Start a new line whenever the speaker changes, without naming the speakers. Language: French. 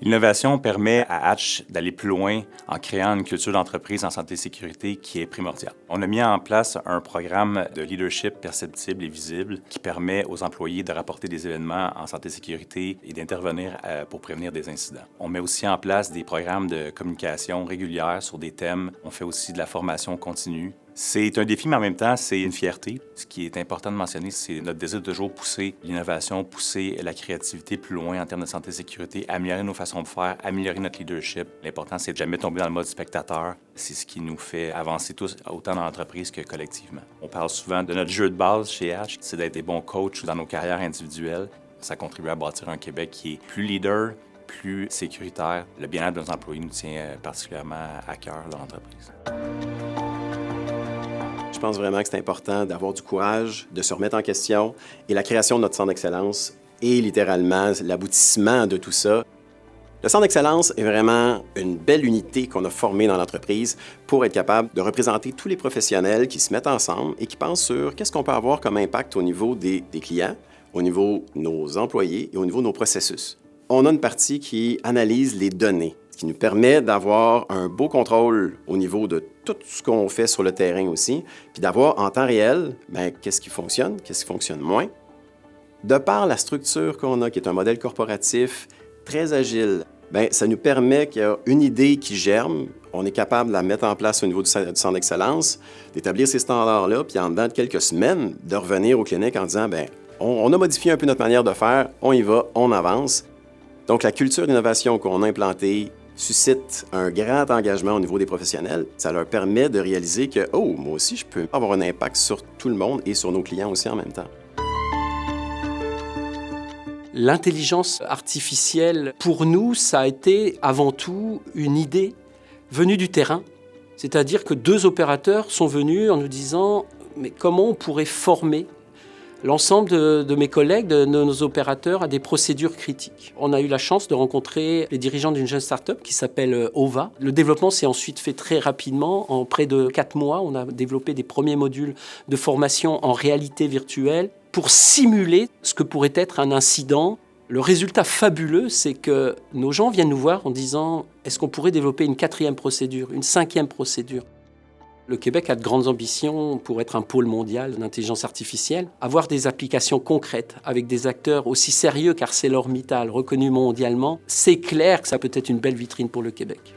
L'innovation permet à Hatch d'aller plus loin en créant une culture d'entreprise en santé et sécurité qui est primordiale. On a mis en place un programme de leadership perceptible et visible qui permet aux employés de rapporter des événements en santé et sécurité et d'intervenir pour prévenir des incidents. On met aussi en place des programmes de communication régulière sur des thèmes. On fait aussi de la formation continue. C'est un défi, mais en même temps, c'est une fierté. Ce qui est important de mentionner, c'est notre désir de toujours pousser l'innovation, pousser la créativité plus loin en termes de santé et sécurité, améliorer nos façons de faire, améliorer notre leadership. L'important, c'est de jamais tomber dans le mode spectateur. C'est ce qui nous fait avancer tous, autant dans l'entreprise que collectivement. On parle souvent de notre jeu de base chez Hatch, c'est d'être des bons coachs dans nos carrières individuelles. Ça contribue à bâtir un Québec qui est plus leader, plus sécuritaire. Le bien-être de nos employés nous tient particulièrement à cœur dans l'entreprise.
Je pense vraiment que c'est important d'avoir du courage, de se remettre en question. Et la création de notre centre d'excellence est littéralement l'aboutissement de tout ça. Le centre d'excellence est vraiment une belle unité qu'on a formée dans l'entreprise pour être capable de représenter tous les professionnels qui se mettent ensemble et qui pensent sur qu'est-ce qu'on peut avoir comme impact au niveau des clients, au niveau de nos employés et au niveau de nos processus. On a une partie qui analyse les données, ce qui nous permet d'avoir un beau contrôle au niveau de tout ce qu'on fait sur le terrain aussi, puis d'avoir en temps réel, qu'est-ce qui fonctionne moins. De par la structure qu'on a, qui est un modèle corporatif très agile, ça nous permet qu'il y a une idée qui germe, on est capable de la mettre en place au niveau du centre d'excellence, d'établir ces standards-là, puis en dedans de quelques semaines, de revenir aux cliniques en disant, on a modifié un peu notre manière de faire, on y va, on avance. Donc, la culture d'innovation qu'on a implantée suscite un grand engagement au niveau des professionnels. Ça leur permet de réaliser que, moi aussi, je peux avoir un impact sur tout le monde et sur nos clients aussi en même temps.
L'intelligence artificielle, pour nous, ça a été avant tout une idée venue du terrain. C'est-à-dire que 2 opérateurs sont venus en nous disant « mais comment on pourrait former l'ensemble de mes collègues, de nos opérateurs, à des procédures critiques ?» On a eu la chance de rencontrer les dirigeants d'une jeune start-up qui s'appelle OVA. Le développement s'est ensuite fait très rapidement. En près de 4 mois, on a développé des premiers modules de formation en réalité virtuelle pour simuler ce que pourrait être un incident. Le résultat fabuleux, c'est que nos gens viennent nous voir en disant « est-ce qu'on pourrait développer une 4e procédure, une 5e procédure ?» Le Québec a de grandes ambitions pour être un pôle mondial d'intelligence artificielle. Avoir des applications concrètes avec des acteurs aussi sérieux qu'ArcelorMittal, reconnus mondialement, c'est clair que ça peut être une belle vitrine pour le Québec.